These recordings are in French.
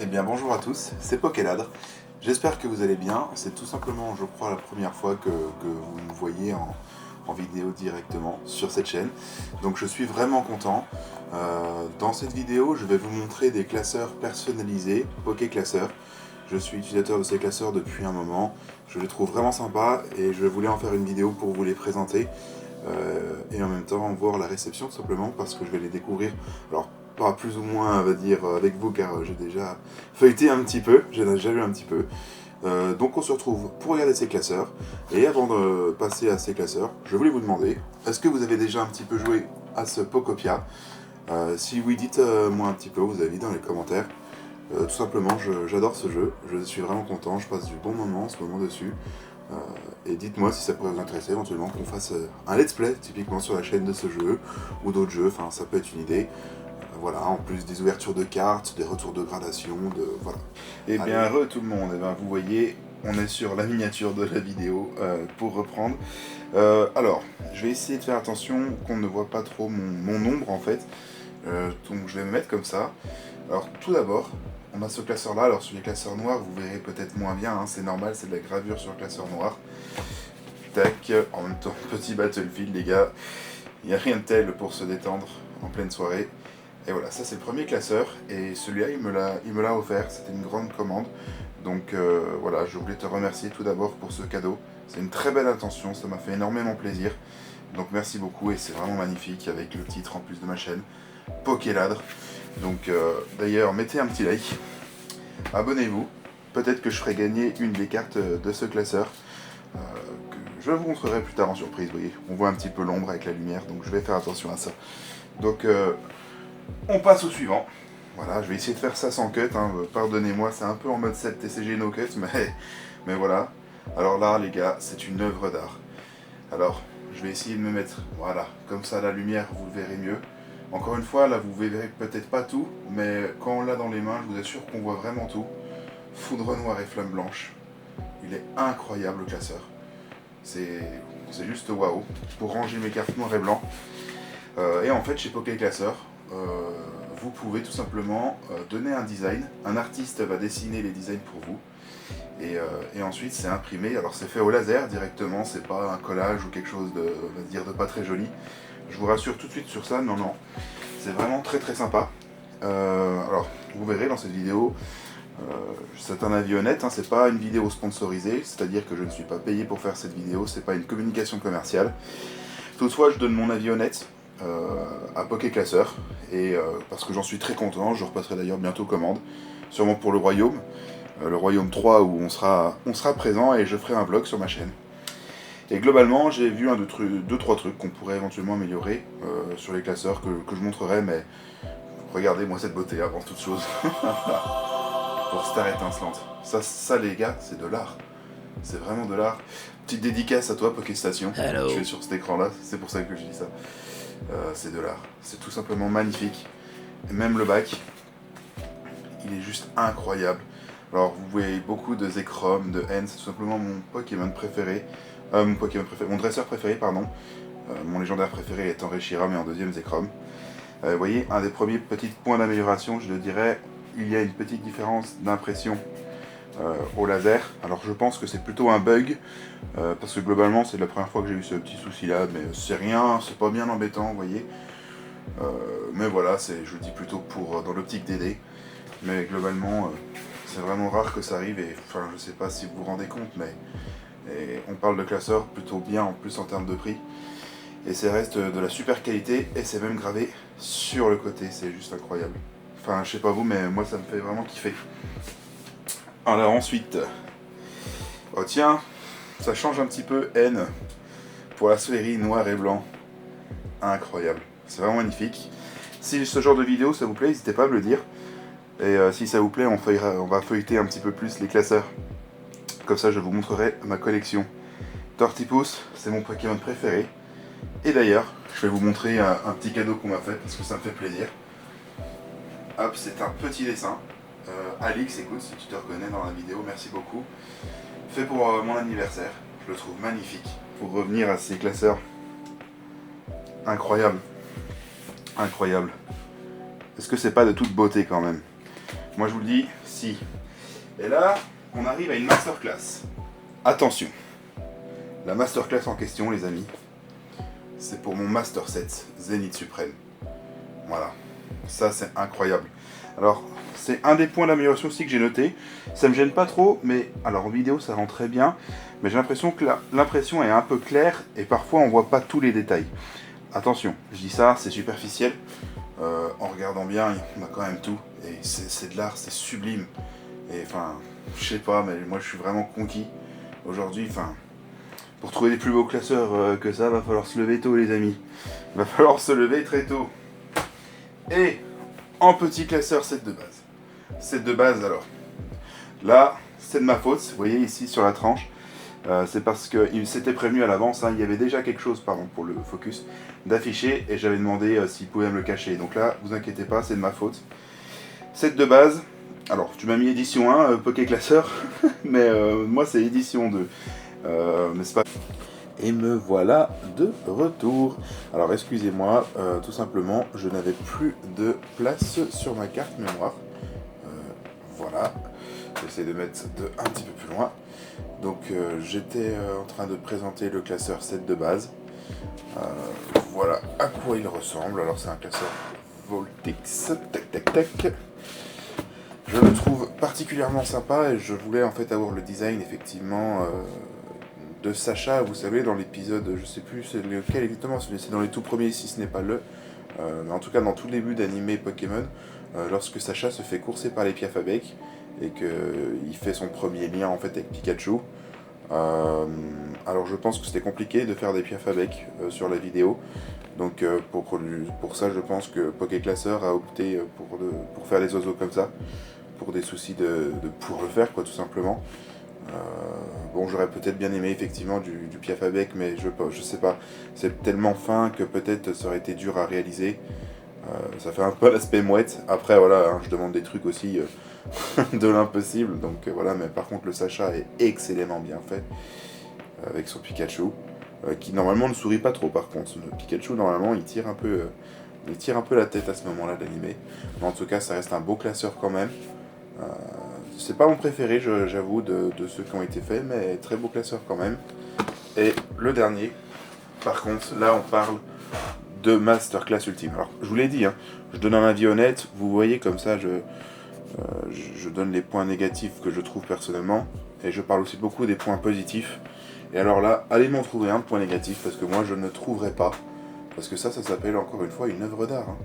Eh bien bonjour à tous, c'est Pokéladre. J'espère que vous allez bien. C'est tout simplement, je crois, la première fois que vous me voyez en vidéo directement sur cette chaîne. Donc je suis vraiment content. Dans cette vidéo, je vais vous montrer des classeurs personnalisés, Pokéclasseurs. Je suis utilisateur de ces classeurs depuis un moment. Je les trouve vraiment sympas et je voulais en faire une vidéo pour vous les présenter. Et en même temps voir la réception tout simplement parce que je vais les découvrir. Alors pas plus ou moins, on va dire, avec vous, car j'ai déjà feuilleté un petit peu, j'ai déjà lu un petit peu. Donc on se retrouve pour regarder ces classeurs. Et avant de passer à ces classeurs, je voulais vous demander, est-ce que vous avez déjà un petit peu joué à ce Pokopia? Si oui, dites-moi un petit peu vos avis dans les commentaires. Tout simplement, j'adore ce jeu, je suis vraiment content, je passe du bon moment en ce moment dessus. Et dites-moi si ça pourrait vous intéresser éventuellement qu'on fasse un let's play typiquement sur la chaîne de ce jeu ou d'autres jeux, enfin ça peut être une idée. Voilà, en plus des ouvertures de cartes, des retours de gradation, voilà. Et bien heureux tout le monde, et bien vous voyez, on est sur la miniature de la vidéo pour reprendre. Alors, je vais essayer de faire attention qu'on ne voit pas trop mon ombre en fait. Donc je vais me mettre comme ça. Alors tout d'abord, on a ce classeur là, alors sur les classeurs noirs vous verrez peut-être moins bien, hein, c'est normal, c'est de la gravure sur le classeur noir. Tac, en même temps, petit Battlefield les gars, il n'y a rien de tel pour se détendre en pleine soirée. Et voilà, ça c'est le premier classeur, et celui-là il me l'a offert, c'était une grande commande. Donc voilà, je voulais te remercier tout d'abord pour ce cadeau. C'est une très belle intention, ça m'a fait énormément plaisir. Donc merci beaucoup, et c'est vraiment magnifique avec le titre en plus de ma chaîne, Pokéladre. Donc d'ailleurs, mettez un petit like, abonnez-vous, peut-être que je ferai gagner une des cartes de ce classeur, que je vous montrerai plus tard en surprise, vous voyez. On voit un petit peu l'ombre avec la lumière, donc je vais faire attention à ça. Donc on passe au suivant. Voilà, je vais essayer de faire ça sans cut, hein. Pardonnez-moi, c'est un peu en mode 7 TCG no cut, mais voilà. Alors là, les gars, c'est une œuvre d'art. Alors, je vais essayer de me mettre, voilà, comme ça la lumière, vous le verrez mieux. Encore une fois, là, vous verrez peut-être pas tout, mais quand on l'a dans les mains, je vous assure qu'on voit vraiment tout. Foudre noire et flamme blanche. Il est incroyable, le classeur. C'est juste waouh. Pour ranger mes cartes noir et blanc. Et en fait, chez Pokéclasseur, vous pouvez tout simplement donner un design. Un artiste va dessiner les designs pour vous. Et ensuite, c'est imprimé. Alors, c'est fait au laser directement. C'est pas un collage ou quelque chose on va dire, de pas très joli. Je vous rassure tout de suite sur ça. Non, non. C'est vraiment très très sympa. Alors, vous verrez dans cette vidéo, c'est un avis honnête, hein, c'est pas une vidéo sponsorisée, c'est-à-dire que je ne suis pas payé pour faire cette vidéo, c'est pas une communication commerciale. Toutefois, je donne mon avis honnête à Pokéclasseur, et parce que j'en suis très content, je repasserai d'ailleurs bientôt commande, sûrement pour le royaume 3 où on sera présent, et je ferai un vlog sur ma chaîne. Et globalement, j'ai vu deux, trois trucs qu'on pourrait éventuellement améliorer sur les classeurs que je montrerai, mais regardez-moi cette beauté avant toute chose. Pour Star étincelante. Ça les gars, c'est de l'art. C'est vraiment de l'art. Petite dédicace à toi, Pokéstation. Hello. Je suis sur cet écran-là, c'est pour ça que je dis ça. C'est de l'art. C'est tout simplement magnifique. Et même le bac, il est juste incroyable. Alors, vous voyez beaucoup de Zekrom, de N, c'est tout simplement mon Pokémon préféré. Mon dresseur préféré, pardon. Mon légendaire préféré étant Reshiram et en deuxième Zekrom. Vous voyez, un des premiers petits points d'amélioration, je le dirais, il y a une petite différence d'impression au laser. Alors je pense que c'est plutôt un bug, parce que globalement c'est la première fois que j'ai eu ce petit souci là, mais c'est rien, c'est pas bien embêtant, vous voyez. Mais voilà, je le dis plutôt dans l'optique d'aider. Mais globalement, c'est vraiment rare que ça arrive, et enfin je sais pas si vous vous rendez compte, mais on parle de classeur plutôt bien en plus en termes de prix. Et ça reste de la super qualité, et c'est même gravé sur le côté, c'est juste incroyable. Enfin, je sais pas vous, mais moi ça me fait vraiment kiffer. Alors ensuite, oh tiens, ça change un petit peu N pour la série noir et blanc. Incroyable, c'est vraiment magnifique. Si ce genre de vidéo ça vous plaît, n'hésitez pas à me le dire. Et si ça vous plaît, on va feuilleter un petit peu plus les classeurs. Comme ça, je vous montrerai ma collection. Tortipus, c'est mon Pokémon préféré. Et d'ailleurs, je vais vous montrer un petit cadeau qu'on m'a fait parce que ça me fait plaisir. Hop, c'est un petit dessin. Alix, écoute, si tu te reconnais dans la vidéo, merci beaucoup. Fait pour mon anniversaire, je le trouve magnifique. Pour revenir à ces classeurs, incroyable, incroyable. Est-ce que c'est pas de toute beauté quand même? Moi je vous le dis, si. Et là, on arrive à une masterclass. Attention, la masterclass en question, les amis, c'est pour mon Master 7 Zénith Suprême. Voilà, ça c'est incroyable. Alors, c'est un des points d'amélioration aussi que j'ai noté. Ça me gêne pas trop, mais alors en vidéo ça rend très bien. Mais j'ai l'impression que l'impression est un peu claire et parfois on voit pas tous les détails. Attention, je dis ça, c'est superficiel. En regardant bien, on a quand même tout. Et c'est de l'art, c'est sublime. Et enfin, je sais pas, mais moi je suis vraiment conquis. Aujourd'hui, enfin, pour trouver des plus beaux classeurs que ça, va falloir se lever tôt les amis. Il va falloir se lever très tôt. Et en petit classeur, set de base. Set de base alors. Là, c'est de ma faute, vous voyez ici sur la tranche. C'est parce qu'il s'était prévenu à l'avance, hein, il y avait déjà quelque chose, pardon pour le focus, d'afficher et j'avais demandé s'il pouvait me le cacher. Donc là, vous inquiétez pas, c'est de ma faute. Set de base, alors tu m'as mis édition 1, Poké Classeur, mais moi c'est édition 2. Mais c'est pas... Et me voilà de retour. Alors excusez-moi, tout simplement, je n'avais plus de place sur ma carte mémoire. Voilà, j'essaie de mettre un petit peu plus loin. Donc j'étais en train de présenter le classeur 7 de base. Voilà à quoi il ressemble. Alors c'est un classeur Voltix. Tac tac tac. Je le trouve particulièrement sympa et je voulais en fait avoir le design effectivement de Sacha. Vous savez dans l'épisode, je sais plus c'est lequel exactement, c'est dans les tout premiers si ce n'est pas le. Mais en tout cas dans tout début d'animé Pokémon, lorsque Sacha se fait courser par les Piafabec et qu'il fait son premier lien en fait avec Pikachu. Alors je pense que c'était compliqué de faire des Piafabec sur la vidéo, donc pour ça je pense que Pokéclasseur a opté pour faire les oiseaux comme ça, pour des soucis de pouvoir le faire quoi tout simplement. Bon j'aurais peut-être bien aimé effectivement du Piafabec mais je sais pas, c'est tellement fin que peut-être ça aurait été dur à réaliser. Ça fait un peu l'aspect mouette. Après voilà, hein, je demande des trucs aussi de l'impossible. Donc voilà, mais par contre le Sacha est excellemment bien fait. Avec son Pikachu. Qui normalement ne sourit pas trop par contre. Le Pikachu normalement il tire un peu la tête à ce moment-là de l'animé. Mais en tout cas ça reste un beau classeur quand même. C'est pas mon préféré j'avoue de ceux qui ont été faits. Mais très beau classeur quand même. Et le dernier, par contre, là on parle de Masterclass Ultime. Alors, je vous l'ai dit, hein, je donne un avis honnête, vous voyez comme ça, je donne les points négatifs que je trouve personnellement, et je parle aussi beaucoup des points positifs. Et alors là, allez m'en trouver un point négatif, parce que moi je ne trouverai pas, parce que ça s'appelle encore une fois une œuvre d'art. Hein.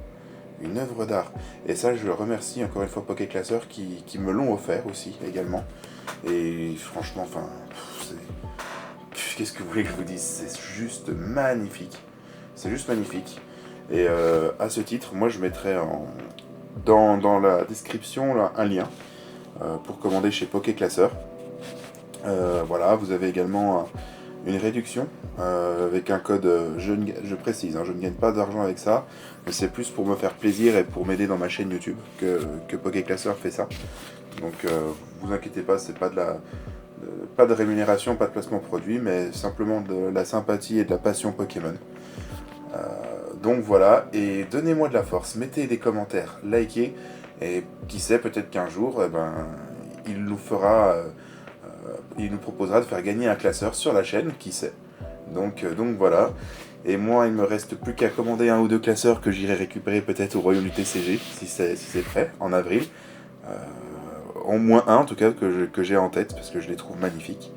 Une œuvre d'art. Et ça, je remercie encore une fois Pokéclasseur qui me l'ont offert aussi, également. Et franchement, enfin, qu'est-ce que vous voulez que je vous dise? C'est juste magnifique. C'est juste magnifique. Et à ce titre, moi je mettrai dans la description là, un lien pour commander chez Pokéclasseur. Voilà, vous avez également une réduction avec un code, je précise, hein, je ne gagne pas d'argent avec ça, mais c'est plus pour me faire plaisir et pour m'aider dans ma chaîne YouTube que Pokéclasseur fait ça. Donc vous inquiétez pas, c'est pas pas de rémunération, pas de placement produit, mais simplement de la sympathie et de la passion Pokémon. Donc voilà, et donnez-moi de la force, mettez des commentaires, likez, et qui sait, peut-être qu'un jour, il nous proposera de faire gagner un classeur sur la chaîne, qui sait. Donc voilà, et moi il me reste plus qu'à commander un ou deux classeurs que j'irai récupérer peut-être au Royaume du TCG, si c'est prêt, en avril. Au moins un en tout cas que j'ai en tête, parce que je les trouve magnifiques.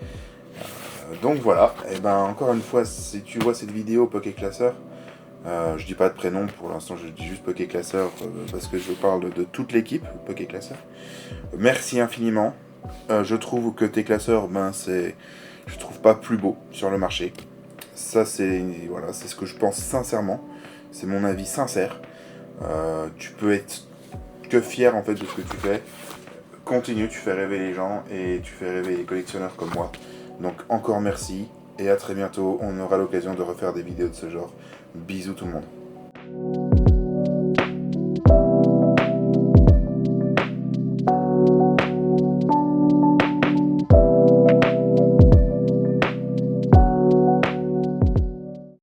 Donc voilà, et encore une fois, si tu vois cette vidéo Pokéclasseur, je dis pas de prénom pour l'instant, je dis juste Pokéclasseur parce que je parle de toute l'équipe Pokéclasseur. Merci infiniment. Je trouve que tes classeurs, je trouve pas plus beau sur le marché. Ça c'est ce que je pense sincèrement. C'est mon avis sincère. Tu peux être que fier en fait de ce que tu fais. Continue, tu fais rêver les gens et tu fais rêver les collectionneurs comme moi. Donc encore merci et à très bientôt. On aura l'occasion de refaire des vidéos de ce genre. Bisous tout le monde.